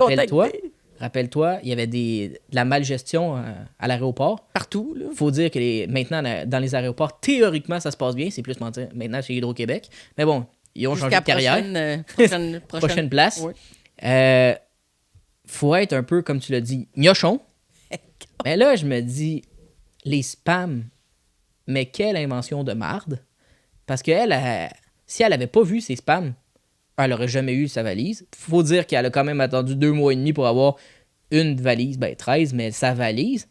rappelle-toi, il y avait de la malgestion à l'aéroport. Partout, là. Faut dire que maintenant, dans les aéroports, théoriquement, ça se passe bien. C'est plus mentir maintenant chez Hydro-Québec. Mais bon, ils ont changé de carrière. Prochaine place. Oui. Faut être un peu, comme tu l'as dit, gnochon. Mais là, je me dis, les spams, mais quelle invention de marde. Parce qu'elle, si elle avait pas vu ses spams, elle aurait jamais eu sa valise. Faut dire qu'elle a quand même attendu 2 mois et demi pour avoir une valise, 13, mais sa valise,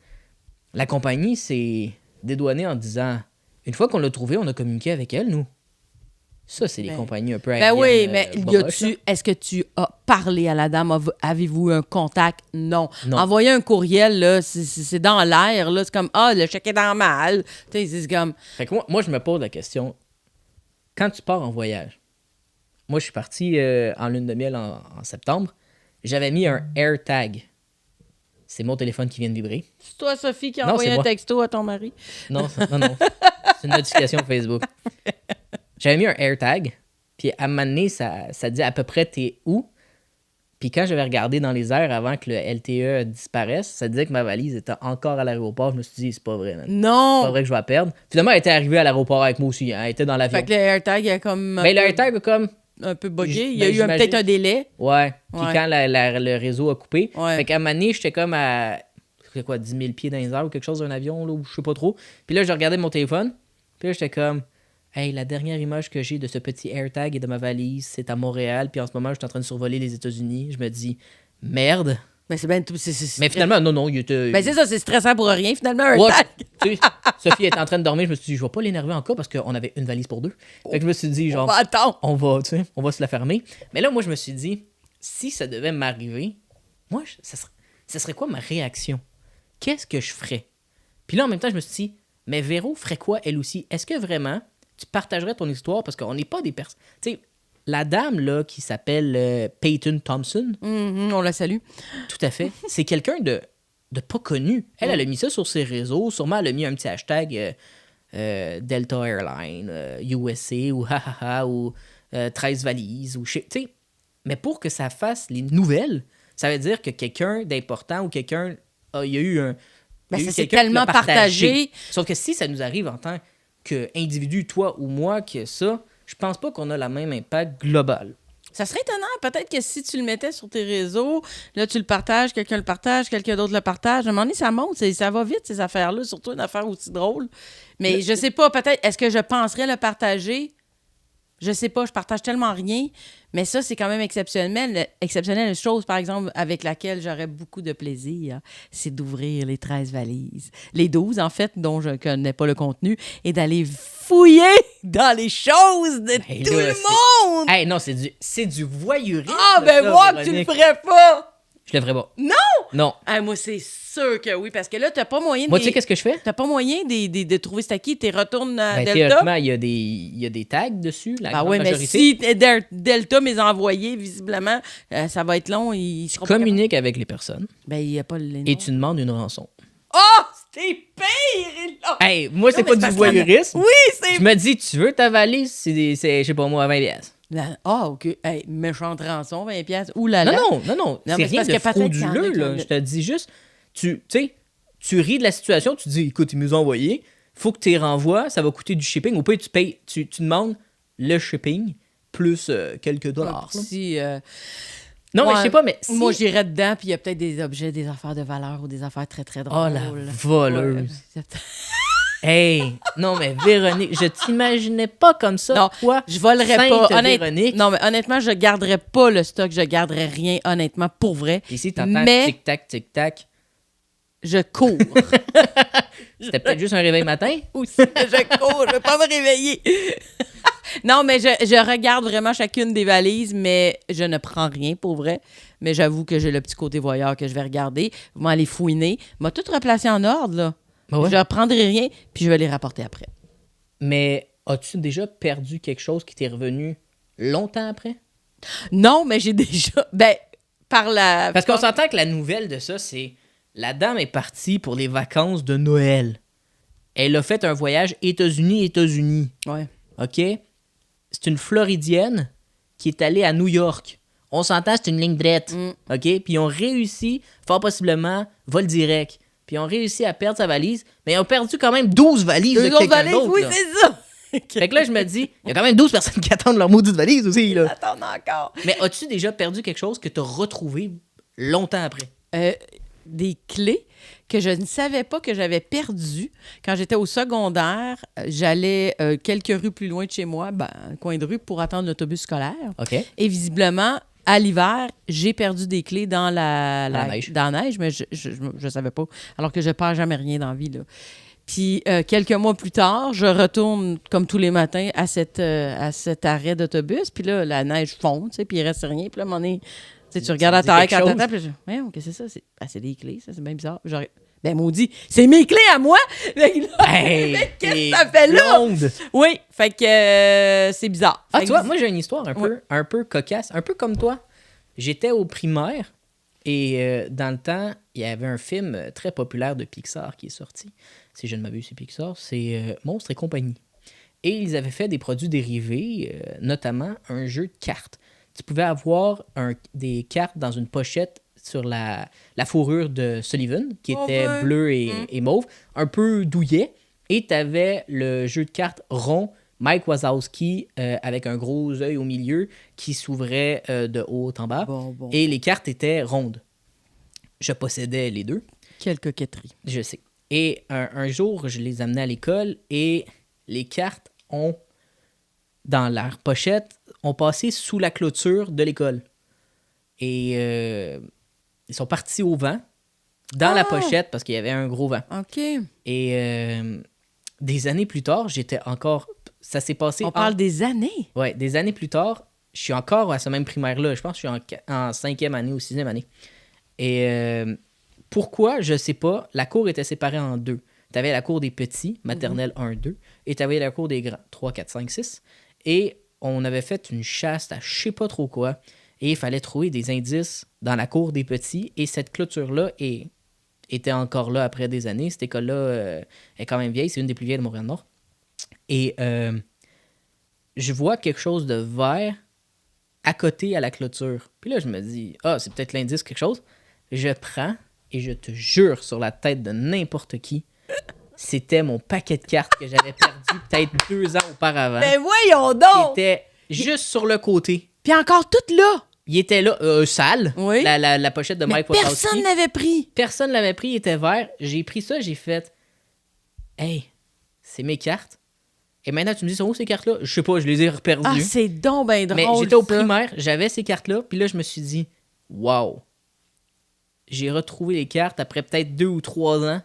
la compagnie s'est dédouanée en disant, une fois qu'on l'a trouvée, on a communiqué avec elle, nous. Ça, c'est les compagnies un peu aériennes. Ben oui, mais est-ce que tu as parlé à la dame? Avez-vous un contact? Non. Envoyer un courriel, là, c'est dans l'air. Là, c'est comme, le chèque est dans mal. C'est comme... Fait que moi, je me pose la question. Quand tu pars en voyage, moi, je suis parti en lune de miel en septembre. J'avais mis un AirTag. C'est mon téléphone qui vient de vibrer. C'est toi, Sophie, qui a envoyé un texto à ton mari? Non. C'est une notification Facebook. J'avais mis un AirTag, puis à un moment donné, ça dit à peu près t'es où. Puis quand j'avais regardé dans les airs avant que le LTE disparaisse, ça disait que ma valise était encore à l'aéroport. Je me suis dit, c'est pas vrai, man. Non! C'est pas vrai que je vais la perdre. Finalement, elle était arrivée à l'aéroport avec moi aussi. Elle était dans l'avion. Fait que le AirTag a comme... Mais le AirTag a comme... un peu buggé. Il y a eu peut-être un délai. Ouais. Puis quand le réseau a coupé, fait qu'à un moment donné, j'étais comme à 10 000 pieds dans les airs ou quelque chose d'un avion, là, ou je sais pas trop. Puis là, je regardais mon téléphone. Puis là, j'étais comme... Hey, la dernière image que j'ai de ce petit AirTag et de ma valise, c'est à Montréal. Puis en ce moment, je suis en train de survoler les États-Unis. Je me dis, merde, Mais c'est bien tout. Mais finalement, non, il était. Ben c'est ça, c'est stressant pour rien, finalement, un Ouais, tag. tu sais, Sophie était en train de dormir, je me suis dit, je vais pas l'énerver encore parce qu'on avait une valise pour deux. Fait que je me suis dit, genre, Attends. on va se la fermer. Mais là, moi, je me suis dit, si ça devait m'arriver, moi, ça serait quoi ma réaction? Qu'est-ce que je ferais? Puis là, en même temps, je me suis dit, mais Véro ferait quoi, elle aussi? Est-ce que vraiment, tu partagerais ton histoire? Parce qu'on n'est pas des personnes... Tu sais, la dame, là, qui s'appelle Peyton Thompson... On la salue. Tout à fait. C'est quelqu'un de pas connu. Elle a mis ça sur ses réseaux. Sûrement, elle a mis un petit hashtag Delta Airlines, USA, ou hahaha, ou 13 valises, ou... Tu sais, mais pour que ça fasse les nouvelles, ça veut dire que quelqu'un d'important ou quelqu'un... il y a eu un... Ben, ça s'est tellement partagé. Sauf que si ça nous arrive en tant qu'individu, toi ou moi, que ça, je pense pas qu'on a le même impact global. Ça serait étonnant. Peut-être que si tu le mettais sur tes réseaux, là, tu le partages, quelqu'un le partage, quelqu'un d'autre le partage. À un moment donné, ça monte. Ça va vite, ces affaires-là. Surtout une affaire aussi drôle. Mais je sais pas, peut-être, est-ce que je penserais le partager? Je sais pas, je partage tellement rien. Mais ça, c'est quand même exceptionnel. Une chose, par exemple, avec laquelle j'aurais beaucoup de plaisir, c'est d'ouvrir les 13 valises. Les 12, en fait, dont je ne connais pas le contenu, et d'aller fouiller dans les choses de tout le monde! Hey, non, c'est du voyeurisme. Ah, ben ça, moi, que tu le ferais pas! Je le ferais pas. Non! Non. Ah, moi, c'est sûr que oui, parce que là, t'as pas moyen de... Moi, tu sais qu'est-ce que je fais? T'as pas moyen de trouver c'est à qui, t'es retournes à Delta. Théoriquement, il y a des tags dessus, la grande majorité. Mais si Delta m'est envoyé, visiblement, ça va être long. Tu communiques avec les personnes. Ben, il n'y a pas les noms. Et tu demandes une rançon. Oh! C'est pire! Là. Hey, moi, c'est pas du voyeurisme. Oui, c'est... Je me dis, tu veux ta valise? C'est je sais pas moi, 20 pièces. OK. Hey, méchante rançon, 20 pièces. Ouh là là. Non. C'est rien parce de que frauduleux, là. Je te dis juste, tu ris de la situation, tu dis, écoute, ils nous ont envoyé, faut que tu les renvoies, ça va coûter du shipping. Ou pas, tu payes, tu demandes le shipping plus quelques dollars. Non, moi, mais je sais pas, mais si... Moi, j'irais dedans, puis il y a peut-être des objets, des affaires de valeur ou des affaires très, très drôles. Oh, la voleuse. Ouais. Hey, non, mais Véronique, je t'imaginais pas comme ça. Non, toi, je volerais pas. Véronique. Non, mais honnêtement, je garderais pas le stock, je garderais rien, honnêtement, pour vrai. Ici, t'entends tic-tac, tic-tac. Je cours. C'était peut-être juste un réveil matin? Aussi, je cours, je vais pas me réveiller. Non, mais je regarde vraiment chacune des valises, mais je ne prends rien pour vrai. Mais j'avoue que j'ai le petit côté voyeur que je vais regarder. Je vais aller fouiner. M'a tout replacé en ordre, là. Ben ouais. Je ne reprendrai rien, puis je vais les rapporter après. Mais as-tu déjà perdu quelque chose qui t'est revenu longtemps après? Non, mais j'ai déjà... Parce qu'on s'entend que la nouvelle de ça, c'est... La dame est partie pour les vacances de Noël. Elle a fait un voyage États-Unis. Ouais. OK? C'est une Floridienne qui est allée à New York. On s'entend, c'est une ligne droite. OK? Puis ils ont réussi, fort possiblement, vol direct. Puis ils ont réussi à perdre sa valise, mais ils ont perdu quand même 12 valises de quelqu'un d'autre. Oui, c'est ça! Fait que là, je me dis, il y a quand même 12 personnes qui attendent leur maudite valise aussi, là. Attends encore. Mais as-tu déjà perdu quelque chose que tu as retrouvé longtemps après? Des clés que je ne savais pas que j'avais perdues. Quand j'étais au secondaire, j'allais quelques rues plus loin de chez moi, un coin de rue, pour attendre l'autobus scolaire. OK. Et visiblement, à l'hiver, j'ai perdu des clés dans la neige. Dans la neige, mais je savais pas. Alors que je perds jamais rien dans la vie, là. Puis, quelques mois plus tard, je retourne, comme tous les matins, à cet arrêt d'autobus. Puis là, la neige fond, tu sais, puis il reste rien. Puis là, à un moment donné, tu regardes à terre quand t'attends, puis qu'est-ce que c'est ça? C'est des clés, ça, c'est bien bizarre. Maudit, c'est mes clés à moi! Hey, qu'est-ce que ça fait là? Blonde. Oui, fait que c'est bizarre. Tu vois, moi, j'ai une histoire un peu cocasse, un peu comme toi. J'étais au primaire et dans le temps, il y avait un film très populaire de Pixar qui est sorti. Si je ne m'abuse, c'est Pixar, c'est Monstres et compagnie. Et ils avaient fait des produits dérivés, notamment un jeu de cartes. Tu pouvais avoir des cartes dans une pochette sur la fourrure de Sullivan, qui était bleu et mauve, un peu douillet. Et tu avais le jeu de cartes rond, Mike Wazowski, avec un gros œil au milieu, qui s'ouvrait de haut en bas. Bon. Et les cartes étaient rondes. Je possédais les deux. Quelle coquetterie. Je sais. Et un jour, je les amenais à l'école et les cartes dans leur pochette, ont passé sous la clôture de l'école. Et ils sont partis au vent, dans la pochette, parce qu'il y avait un gros vent. OK. Et des années plus tard, j'étais encore... Ça s'est passé... On parle des années? Ouais, des années plus tard, je suis encore à ce même primaire-là. Je pense que je suis en 5e année ou 6e année. Et pourquoi, je sais pas, la cour était séparée en deux. Tu avais la cour des petits, maternelle 1-2, et tu avais la cour des grands, 3, 4, 5, 6. Et on avait fait une chasse à je sais pas trop quoi, et il fallait trouver des indices dans la cour des petits, et cette clôture-là était encore là après des années. Cette école-là est quand même vieille, c'est une des plus vieilles de Montréal-Nord. Et je vois quelque chose de vert à côté à la clôture. Puis là, je me dis, c'est peut-être l'indice, quelque chose. Je prends, et je te jure sur la tête de n'importe qui, c'était mon paquet de cartes que j'avais perdu peut-être 2 ans auparavant. Mais voyons donc! Qui était juste sur le côté. Puis encore tout là! Il était là, sale, Oui. la pochette de Mais Mike Wazowski. personne n'avait pris. Personne ne l'avait pris, il était vert. J'ai pris ça, j'ai fait « Hey, c'est mes cartes. » Et maintenant, tu me dis, sont où ces cartes-là? Je sais pas, je les ai reperdues. Ah, c'est donc ben drôle. Mais j'étais au ça. primaire, j'avais ces cartes-là, puis là, je me suis dit « Wow! » J'ai retrouvé les cartes après peut-être 2 ou 3 ans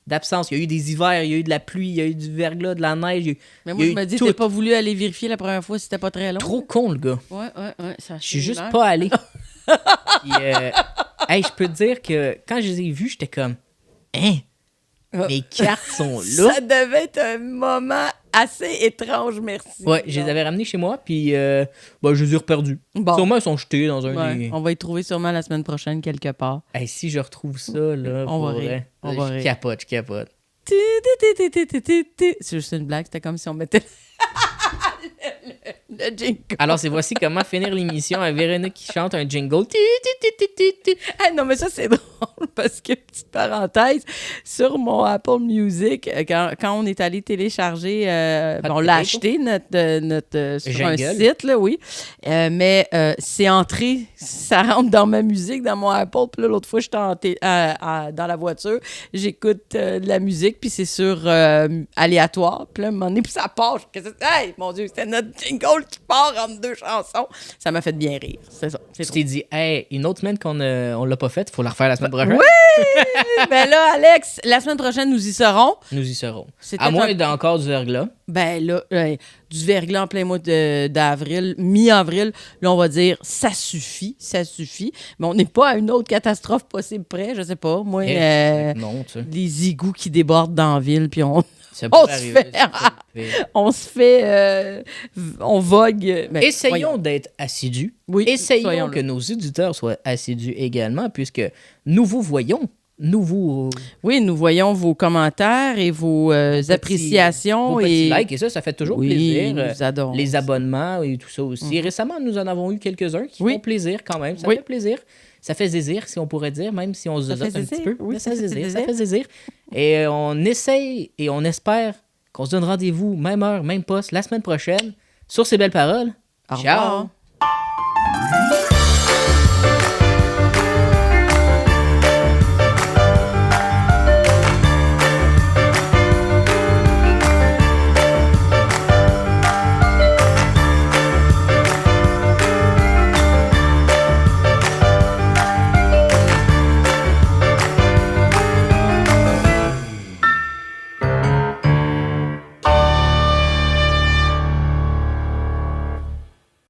d'absence. Il y a eu des hivers, il y a eu de la pluie, il y a eu du verglas, de la neige. Mais moi, je me dis, t'as pas voulu aller vérifier la première fois si c'était pas très long. Trop con, le gars. Ouais, ça Je suis juste pas allé. Puis, hey, je peux te dire que quand je les ai vus, j'étais comme, hein, mes cartes sont là. Ça devait être un moment assez étrange, merci. Ouais, je les avais ramenés chez moi, puis je les ai reperdus. Bon. Sûrement, ils sont jetés dans un des... On va y trouver sûrement la semaine prochaine quelque part. Hey, si je retrouve ça, là, On va rire. je capote. C'est juste une blague, c'était comme si on mettait le jingle. Alors, voici comment finir l'émission avec Véronique qui chante un jingle. Ah non, mais ça, c'est drôle parce que, petite parenthèse, sur mon Apple Music, quand on est allé télécharger, on l'a acheté sur un site, là, oui. Mais c'est entré, ça rentre dans ma musique, dans mon Apple. Puis là, l'autre fois, j'étais dans la voiture, j'écoute de la musique, puis c'est sur aléatoire. Puis là, à un moment donné, puis ça part. Hey, mon Dieu, c'était notre jingle qui part entre 2 chansons. Ça m'a fait bien rire. C'est ça. Tu t'es dit, hey, une autre semaine qu'on l'a pas faite, il faut la refaire la semaine prochaine. Oui! Ben là, Alex, la semaine prochaine, nous y serons. Nous y serons. C'était à moins d'encore du verglas. Ben là, du verglas en plein mois d'avril, mi-avril, là, on va dire, ça suffit. Mais on n'est pas à une autre catastrophe possible près, je sais pas. Moi, non, tu sais. les égouts qui débordent dans la ville, puis on vogue. Ben, essayons d'être assidus. Oui, essayons que nos auditeurs soient assidus également, puisque nous vous voyons. Oui, nous voyons vos commentaires et vos appréciations. Vos petits likes, et ça fait toujours plaisir. Nous adorons. Les abonnements et tout ça aussi. Récemment, nous en avons eu quelques-uns qui font plaisir quand même. Ça fait plaisir. Ça fait zizir, si on pourrait dire, même si on se zozote un petit peu. Oui, ça fait zizir. Et on essaye et on espère qu'on se donne rendez-vous, même heure, même poste, la semaine prochaine. Sur ces belles paroles, Au revoir. ciao!